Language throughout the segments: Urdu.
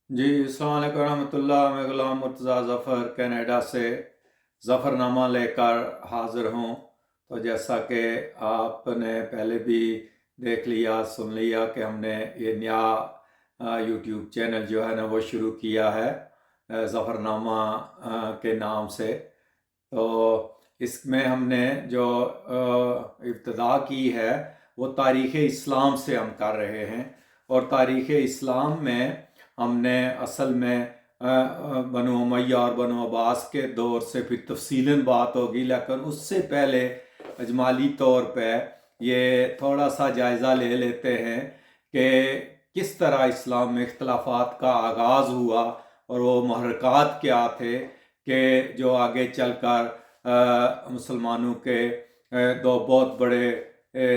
جی السلام علیکم ورحمۃ اللہ، میں غلام مرتضیٰ ظفر کینیڈا سے ظفر نامہ لے کر حاضر ہوں۔ تو جیسا کہ آپ نے پہلے بھی دیکھ لیا سن لیا کہ ہم نے یہ نیا یوٹیوب چینل جو ہے نا وہ شروع کیا ہے ظفر نامہ کے نام سے۔ تو اس میں ہم نے جو ابتدا کی ہے وہ تاریخ اسلام سے ہم کر رہے ہیں، اور تاریخ اسلام میں ہم نے اصل میں بنو امیہ اور بنو عباس کے دور سے پھر تفصیلاً بات ہوگی، لیکن اس سے پہلے اجمالی طور پہ یہ تھوڑا سا جائزہ لے لیتے ہیں کہ کس طرح اسلام میں اختلافات کا آغاز ہوا، اور وہ محرکات کیا تھے کہ جو آگے چل کر مسلمانوں کے دو بہت بڑے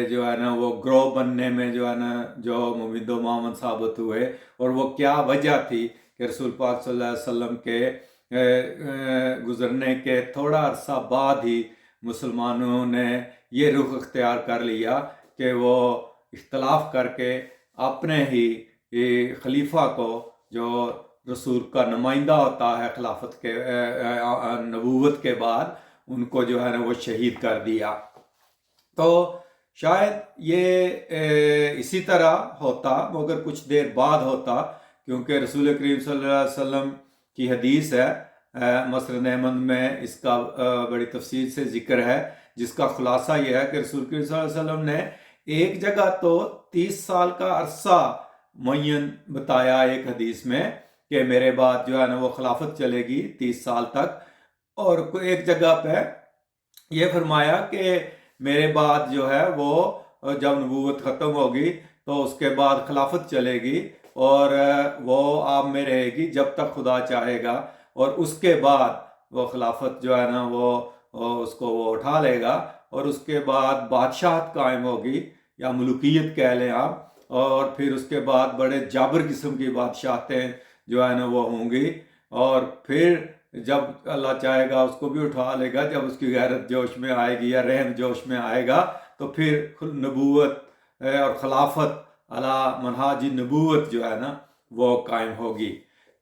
جو ہے نا وہ گروہ بننے میں جو ہے نا جو مبید و معاون ثابت ہوئے، اور وہ کیا وجہ تھی کہ رسول پاک صلی اللہ علیہ وسلم کے گزرنے کے تھوڑا عرصہ بعد ہی مسلمانوں نے یہ رخ اختیار کر لیا کہ وہ اختلاف کر کے اپنے ہی خلیفہ کو، جو رسول کا نمائندہ ہوتا ہے خلافت کے نبوت کے بعد، ان کو جو ہے نا وہ شہید کر دیا۔ تو شاید یہ اسی طرح ہوتا مگر کچھ دیر بعد ہوتا، کیونکہ رسول کریم صلی اللہ علیہ وسلم کی حدیث ہے، مسند احمد میں اس کا بڑی تفصیل سے ذکر ہے، جس کا خلاصہ یہ ہے کہ رسول کریم صلی اللہ علیہ وسلم نے ایک جگہ تو 30 سال کا عرصہ معین بتایا ایک حدیث میں کہ میرے بعد جو ہے نا وہ خلافت چلے گی 30 سال تک، اور ایک جگہ پہ یہ فرمایا کہ میرے بعد جو ہے وہ جب نبوت ختم ہوگی تو اس کے بعد خلافت چلے گی، اور وہ آپ میں رہے گی جب تک خدا چاہے گا، اور اس کے بعد وہ خلافت جو ہے نا وہ اس کو وہ اٹھا لے گا، اور اس کے بعد بادشاہت قائم ہوگی یا ملوکیت کہہ لیں آپ، اور پھر اس کے بعد بڑے جابر قسم کی بادشاہتیں جو ہے نا وہ ہوں گی، اور پھر جب اللہ چاہے گا اس کو بھی اٹھا لے گا، جب اس کی غیرت جوش میں آئے گی یا رحم جوش میں آئے گا تو پھر نبوت اور خلافت علی منہاج نبوت جو ہے نا وہ قائم ہوگی۔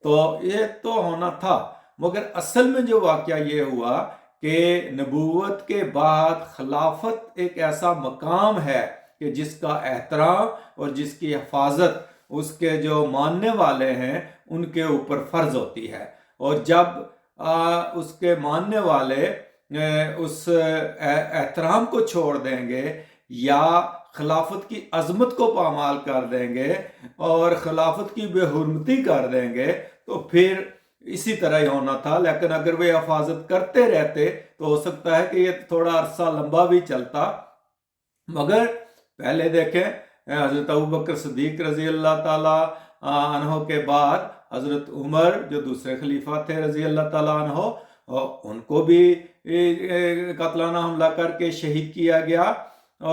تو یہ تو ہونا تھا، مگر اصل میں جو واقعہ یہ ہوا کہ نبوت کے بعد خلافت ایک ایسا مقام ہے کہ جس کا احترام اور جس کی حفاظت اس کے جو ماننے والے ہیں ان کے اوپر فرض ہوتی ہے، اور جب اس کے ماننے والے اس احترام کو چھوڑ دیں گے یا خلافت کی عظمت کو پامال کر دیں گے اور خلافت کی بے حرمتی کر دیں گے تو پھر اسی طرح ہی ہونا تھا۔ لیکن اگر وہ حفاظت کرتے رہتے تو ہو سکتا ہے کہ یہ تھوڑا عرصہ لمبا بھی چلتا، مگر پہلے دیکھیں حضرت ابوبکر صدیق رضی اللہ تعالیٰ عنہ کے بعد حضرت عمر جو دوسرے خلیفہ تھے رضی اللہ تعالیٰ عنہ، ان کو بھی قاتلانہ حملہ کر کے شہید کیا گیا،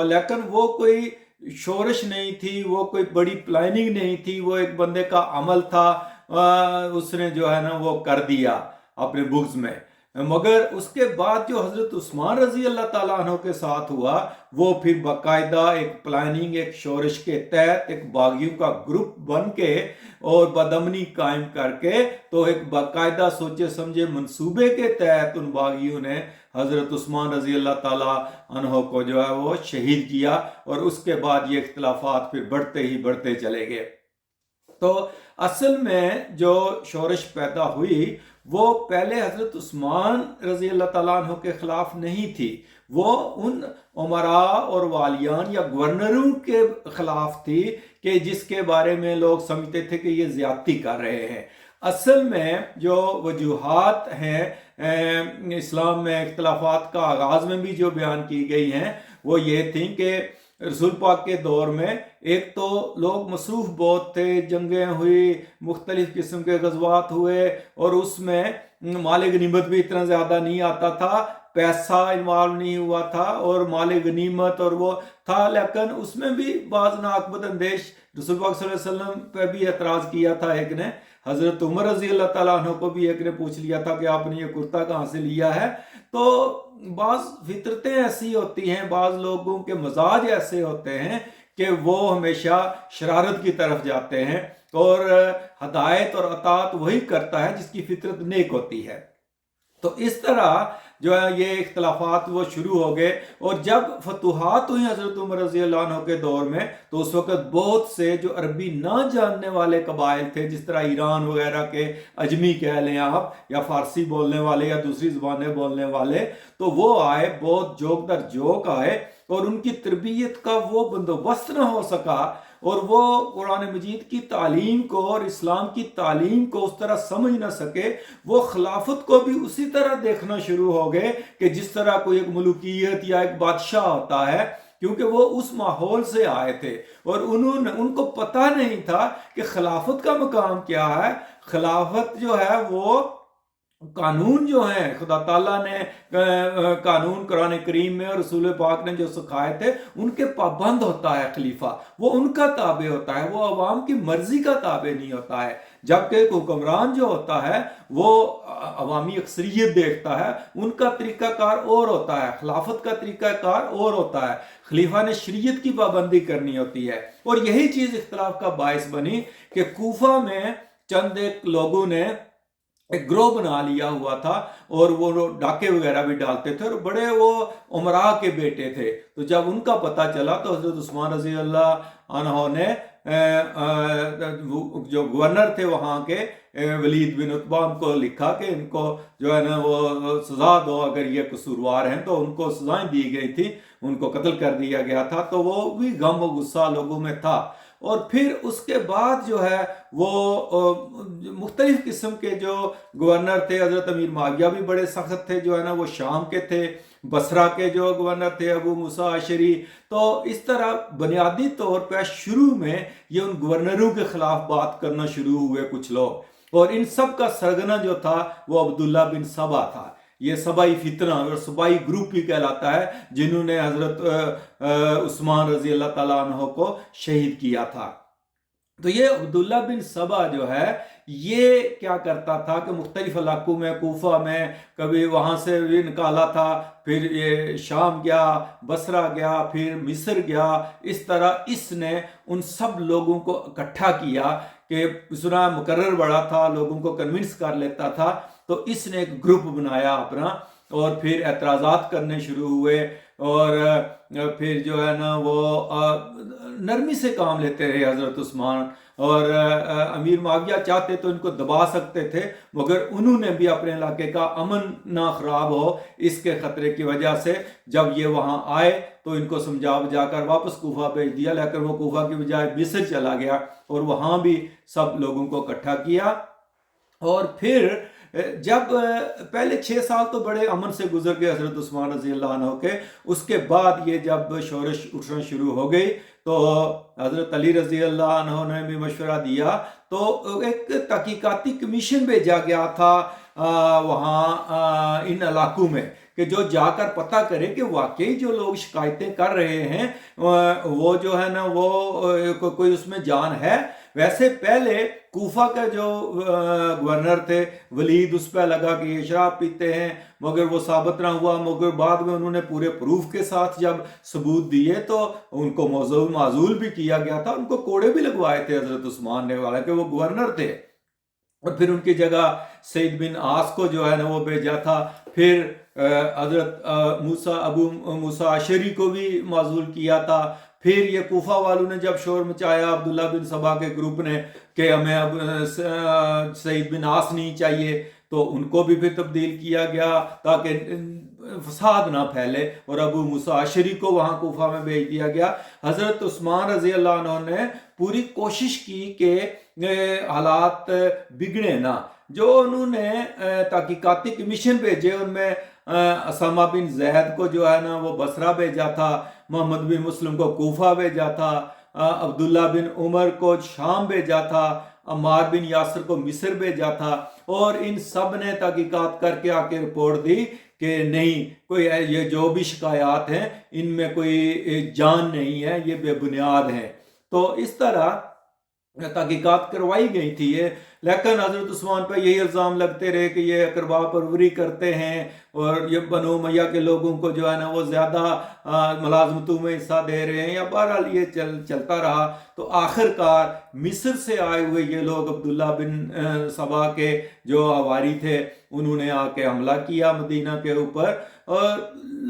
لیکن وہ کوئی شورش نہیں تھی، وہ کوئی بڑی پلاننگ نہیں تھی، وہ ایک بندے کا عمل تھا، اس نے جو ہے نا وہ کر دیا اپنے بغض میں۔ مگر اس کے بعد جو حضرت عثمان رضی اللہ تعالیٰ عنہ کے ساتھ ہوا وہ پھر باقاعدہ ایک پلاننگ، ایک شورش کے تحت ایک باغیوں کا گروپ بن کے اور بدامنی قائم کر کے تو ایک باقاعدہ سوچے سمجھے منصوبے کے تحت ان باغیوں نے حضرت عثمان رضی اللہ تعالیٰ عنہ کو جو ہے وہ شہید کیا، اور اس کے بعد یہ اختلافات پھر بڑھتے ہی بڑھتے چلے گئے۔ تو اصل میں جو شورش پیدا ہوئی وہ پہلے حضرت عثمان رضی اللہ تعالیٰ عنہ کے خلاف نہیں تھی، وہ ان امراء اور والیان یا گورنروں کے خلاف تھی کہ جس کے بارے میں لوگ سمجھتے تھے کہ یہ زیادتی کر رہے ہیں۔ اصل میں جو وجوہات ہیں اسلام میں اختلافات کا آغاز میں بھی جو بیان کی گئی ہیں وہ یہ تھیں کہ رسول پاک کے دور میں ایک تو لوگ مصروف بہت تھے، جنگیں ہوئی، مختلف قسم کے غزوات ہوئے، اور اس میں مال غنیمت بھی اتنا زیادہ نہیں آتا تھا، پیسہ انوالو نہیں ہوا تھا، اور مال غنیمت اور وہ تھا، لیکن اس میں بھی بعض ناقبت اندیش رسول پاک صلی اللہ علیہ وسلم پہ بھی اعتراض کیا تھا۔ ایک نے حضرت عمر رضی اللہ تعالیٰ عنہ کو بھی ایک نے پوچھ لیا تھا کہ آپ نے یہ کرتا کہاں سے لیا ہے۔ تو بعض فطرتیں ایسی ہوتی ہیں، بعض لوگوں کے مزاج ایسے ہوتے ہیں کہ وہ ہمیشہ شرارت کی طرف جاتے ہیں، اور ہدایت اور اطاعت وہی کرتا ہے جس کی فطرت نیک ہوتی ہے۔ تو اس طرح جو ہے یہ اختلافات وہ شروع ہو گئے، اور جب فتوحات ہوئی حضرت عمر رضی اللہ عنہ کے دور میں تو اس وقت بہت سے جو عربی نہ جاننے والے قبائل تھے، جس طرح ایران وغیرہ کے اجمی کہہ لیں آپ، یا فارسی بولنے والے یا دوسری زبانیں بولنے والے، تو وہ آئے، بہت جوک در جوک آئے، اور ان کی تربیت کا وہ بندوبست نہ ہو سکا، اور وہ قرآن مجید کی تعلیم کو اور اسلام کی تعلیم کو اس طرح سمجھ نہ سکے، وہ خلافت کو بھی اسی طرح دیکھنا شروع ہو گئے کہ جس طرح کوئی ایک ملوکیت یا ایک بادشاہ ہوتا ہے، کیونکہ وہ اس ماحول سے آئے تھے اور ان کو پتہ نہیں تھا کہ خلافت کا مقام کیا ہے۔ خلافت جو ہے وہ قانون جو ہیں خدا تعالیٰ نے قانون قرآن کریم میں اور رسول پاک نے جو سکھائے تھے ان کے پابند ہوتا ہے خلیفہ، وہ ان کا تابع ہوتا ہے، وہ عوام کی مرضی کا تابع نہیں ہوتا ہے، جبکہ حکمران جو ہوتا ہے وہ عوامی اکثریت دیکھتا ہے، ان کا طریقہ کار اور ہوتا ہے، خلافت کا طریقہ کار اور ہوتا ہے، خلیفہ نے شریعت کی پابندی کرنی ہوتی ہے۔ اور یہی چیز اختلاف کا باعث بنی کہ کوفہ میں چند ایک لوگوں نے ایک گروہ بنا لیا ہوا تھا، اور وہ ڈاکے وغیرہ بھی ڈالتے تھے، اور بڑے وہ امراء کے بیٹے تھے۔ تو جب ان کا پتہ چلا تو حضرت عثمان رضی اللہ عنہ نے جو گورنر تھے وہاں کے ولید بن عتبہ، ان کو لکھا کہ ان کو جو ہے نا وہ سزا دو، اگر یہ قصوروار ہیں تو ان کو سزائیں دی گئی تھی، ان کو قتل کر دیا گیا تھا۔ تو وہ بھی غم و غصہ لوگوں میں تھا۔ اور پھر اس کے بعد جو ہے وہ مختلف قسم کے جو گورنر تھے، حضرت امیر معاویہ بھی بڑے سخت تھے، جو ہے نا وہ شام کے تھے، بصرہ کے جو گورنر تھے ابو موسیٰ اشعری۔ تو اس طرح بنیادی طور پہ شروع میں یہ ان گورنروں کے خلاف بات کرنا شروع ہوئے کچھ لوگ، اور ان سب کا سرگنا جو تھا وہ عبداللہ بن سبا تھا۔ یہ سبائی فتنہ اور سبائی گروپ بھی کہلاتا ہے، جنہوں نے حضرت عثمان رضی اللہ تعالیٰ عنہ کو شہید کیا تھا۔ تو یہ عبداللہ بن سبا جو ہے یہ کیا کرتا تھا کہ مختلف علاقوں میں، کوفہ میں کبھی وہاں سے بھی نکالا تھا، پھر یہ شام گیا، بصرہ گیا، پھر مصر گیا۔ اس طرح اس نے ان سب لوگوں کو اکٹھا کیا کہ سنا مقرر بڑا تھا، لوگوں کو کنونس کر لیتا تھا، تو اس نے ایک گروپ بنایا اپنا، اور پھر اعتراضات کرنے شروع ہوئے، اور پھر جو ہے نا وہ نرمی سے کام لیتے رہے حضرت عثمان، اور امیر معاویہ چاہتے تو ان کو دبا سکتے تھے، مگر انہوں نے بھی اپنے علاقے کا امن نہ خراب ہو اس کے خطرے کی وجہ سے جب یہ وہاں آئے تو ان کو سمجھا بجا کر واپس کوفہ بھیج دیا، لیکن وہ کوفہ کی بجائے مصر چلا گیا اور وہاں بھی سب لوگوں کو اکٹھا کیا۔ اور پھر جب پہلے 6 سال تو بڑے امن سے گزر گئے حضرت عثمان رضی اللہ عنہ کے، اس کے بعد یہ جب شورش اٹھنا شروع ہو گئی تو حضرت علی رضی اللہ عنہ نے بھی مشورہ دیا، تو ایک تحقیقاتی کمیشن بھیجا گیا تھا وہاں ان علاقوں میں، کہ جو جا کر پتہ کرے کہ واقعی جو لوگ شکایتیں کر رہے ہیں وہ جو ہے نا وہ کوئی اس میں جان ہے۔ ویسے پہلے کوفہ کا جو گورنر تھے ولید، اس پہ لگا کہ یہ شراب پیتے ہیں، مگر وہ ثابت نہ ہوا، مگر بعد میں انہوں نے پورے پروف کے ساتھ جب ثبوت دیے تو ان کو معزول بھی کیا گیا تھا، ان کو کوڑے بھی لگوائے تھے حضرت عثمان نے، حالانکہ وہ گورنر تھے۔ اور پھر ان کی جگہ سعید بن عاص کو جو ہے نا وہ بھیجا تھا، پھر حضرت ابو موسیٰ اشعری کو بھی معزول کیا تھا۔ پھر یہ کوفہ والوں نے جب شور مچایا عبداللہ بن سبا کے گروپ نے کہ ہمیں اب سعید بن عاص نہیں چاہیے، تو ان کو بھی پھر تبدیل کیا گیا تاکہ فساد نہ پھیلے، اور ابو موسیٰ اشعری کو وہاں کوفہ میں بھیج دیا گیا۔ حضرت عثمان رضی اللہ عنہ نے پوری کوشش کی کہ حالات بگڑے نہ، جو انہوں نے تحقیقاتی کمیشن بھیجے، ان میں اسامہ بن زید کو جو ہے نا وہ بصرہ بھیجا تھا، محمد بن مسلم کو کوفہ بھیجا تھا، عبداللہ بن عمر کو شام بھیجا تھا، عمار بن یاسر کو مصر بھیجا تھا، اور ان سب نے تحقیقات کر کے آ کے رپورٹ دی کہ نہیں، کوئی یہ جو بھی شکایات ہیں ان میں کوئی جان نہیں ہے، یہ بے بنیاد ہیں۔ تو اس طرح تحقیقات کروائی گئی تھی۔ یہ لیکن حضرت عثمان پہ یہی الزام لگتے رہے کہ یہ اقربا پروری کرتے ہیں اور یہ بنو امیہ کے لوگوں کو جو ہے نا وہ زیادہ ملازمتوں میں حصہ دے رہے ہیں، یا بہرحال یہ چلتا رہا۔ تو آخر کار مصر سے آئے ہوئے یہ لوگ عبداللہ بن سبا کے جو حواری تھے انہوں نے آ کے حملہ کیا مدینہ کے اوپر، اور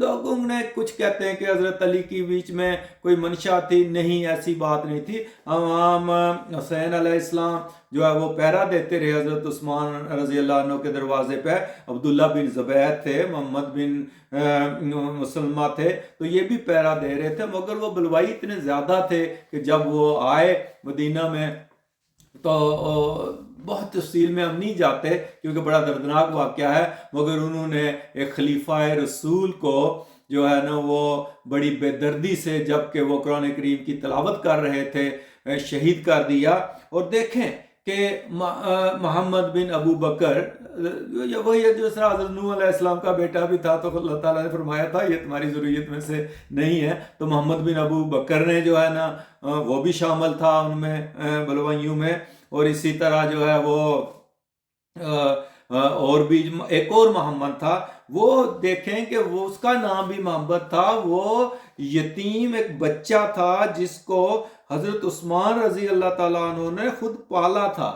لوگوں نے کچھ کہتے ہیں کہ حضرت علی کی بیچ میں کوئی منشا تھی، نہیں ایسی بات نہیں تھی۔ امام حسین علیہ السلام جو ہے وہ پہرا دیتے رہے حضرت عثمان رضی اللہ عنہ کے دروازے پہ، عبداللہ بن زبیر تھے، محمد بن مسلمہ تھے، تو یہ بھی پہرا دے رہے تھے، مگر وہ بلوائی اتنے زیادہ تھے کہ جب وہ آئے مدینہ میں تو بہت تفصیل میں ہم نہیں جاتے کیونکہ بڑا دردناک واقعہ ہے، مگر انہوں نے ایک خلیفہ رسول کو جو ہے نا وہ بڑی بے دردی سے، جب کہ وہ قرآن کریم کی تلاوت کر رہے تھے، شہید کر دیا۔ اور دیکھیں کہ محمد بن ابو بکر وہی ہے جو حضرت نوح علیہ السلام کا بیٹا بھی تھا، تو اللہ تعالیٰ نے فرمایا تھا یہ تمہاری ذریت میں سے نہیں ہے، تو محمد بن ابو بکر نے جو ہے نا وہ بھی شامل تھا ان میں بلوائیوں میں۔ اور اسی طرح جو ہے وہ اور بھی ایک اور محمد تھا، وہ دیکھیں کہ وہ اس کا نام بھی محمد تھا، وہ یتیم ایک بچہ تھا جس کو حضرت عثمان رضی اللہ تعالیٰ عنہ نے خود پالا تھا،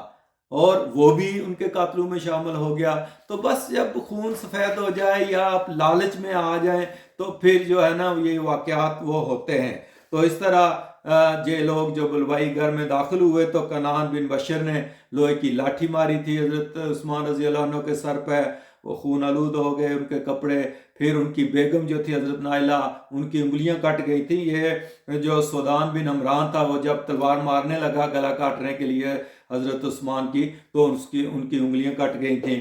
اور وہ بھی ان کے قاتلوں میں شامل ہو گیا۔ تو بس جب خون سفید ہو جائے یا آپ لالچ میں آ جائیں تو پھر جو ہے نا یہ واقعات وہ ہوتے ہیں۔ تو اس طرح یہ لوگ جو بلوائی گھر میں داخل ہوئے تو کنعان بن بشر نے لوہے کی لاٹھی ماری تھی حضرت عثمان رضی اللہ عنہ کے سر پہ، وہ خون آلود ہو گئے ان کے کپڑے، پھر ان کی بیگم جو تھی حضرت نائلہ ان کی انگلیاں کٹ گئی تھی۔ یہ جو سودان بن عمران تھا وہ جب تلوار مارنے لگا گلا کاٹنے کے لیے حضرت عثمان کی، تو ان کی انگلیاں کٹ گئی تھیں۔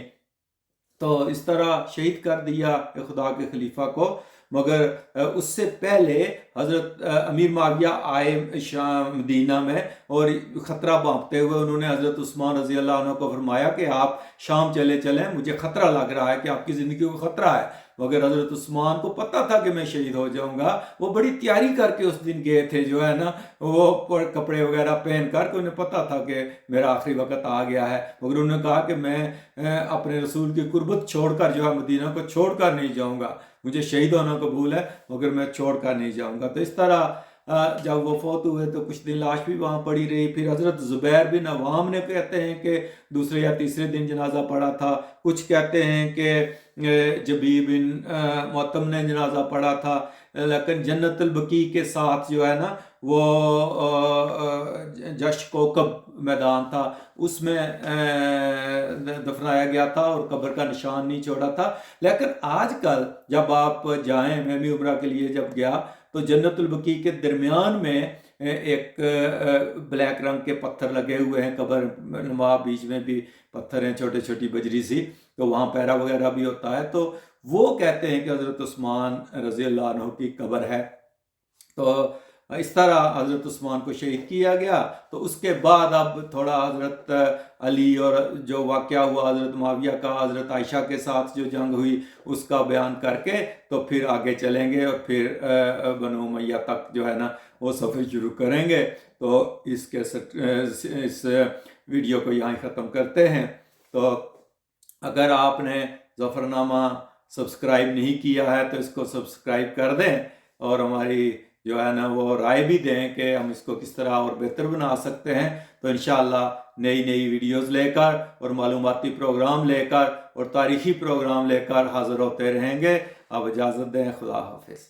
تو اس طرح شہید کر دیا خدا کے خلیفہ کو۔ مگر اس سے پہلے حضرت امیر معاویہ آئے شام مدینہ میں، اور خطرہ بانپتے ہوئے انہوں نے حضرت عثمان رضی اللہ عنہ کو فرمایا کہ آپ شام چلیں، مجھے خطرہ لگ رہا ہے کہ آپ کی زندگی کو خطرہ ہے۔ مگر حضرت عثمان کو پتہ تھا کہ میں شہید ہو جاؤں گا، وہ بڑی تیاری کر کے اس دن گئے تھے جو ہے نا وہ کپڑے وغیرہ پہن کر کے، انہیں پتہ تھا کہ میرا آخری وقت آ گیا ہے، مگر انہوں نے کہا کہ میں اپنے رسول کی قربت چھوڑ کر جو ہے مدینہ کو چھوڑ کر نہیں جاؤں گا، مجھے شہید ہونا قبول ہے مگر میں چھوڑ کر نہیں جاؤں گا۔ تو اس طرح جب وہ فوت ہوئے تو کچھ دن لاش بھی وہاں پڑی رہی۔ پھر حضرت زبیر بن عوام نے کہتے ہیں کہ دوسرے یا تیسرے دن جنازہ پڑھا تھا، کچھ کہتے ہیں کہ جبیر بن معتم نے جنازہ پڑھا تھا، لیکن جنت البقیع کے ساتھ جو ہے نا وہ جش کوکب میدان تھا، اس میں دفنایا گیا تھا اور قبر کا نشان نہیں چھوڑا تھا۔ لیکن آج کل جب آپ جائیں، میں بھی عمرہ کے لیے جب گیا تو جنت البقیع کے درمیان میں ایک بلیک رنگ کے پتھر لگے ہوئے ہیں، قبر نما، بیچ میں بھی پتھر ہیں چھوٹی چھوٹی بجری سی، تو وہاں پہرا وغیرہ بھی ہوتا ہے۔ تو وہ کہتے ہیں کہ حضرت عثمان رضی اللہ عنہ کی قبر ہے۔ تو اس طرح حضرت عثمان کو شہید کیا گیا۔ تو اس کے بعد اب تھوڑا حضرت علی اور جو واقعہ ہوا حضرت معاویہ کا حضرت عائشہ کے ساتھ جو جنگ ہوئی اس کا بیان کر کے تو پھر آگے چلیں گے، اور پھر بنو امیہ تک جو ہے نا وہ سفر شروع کریں گے۔ تو اس ویڈیو کو یہاں ختم کرتے ہیں۔ تو اگر آپ نے ظفر نامہ سبسکرائب نہیں کیا ہے تو اس کو سبسکرائب کر دیں، اور ہماری جو ہے نا وہ رائے بھی دیں کہ ہم اس کو کس طرح اور بہتر بنا سکتے ہیں۔ تو انشاءاللہ نئی ویڈیوز لے کر اور معلوماتی پروگرام لے کر اور تاریخی پروگرام لے کر حاضر ہوتے رہیں گے۔ اب اجازت دیں، خدا حافظ۔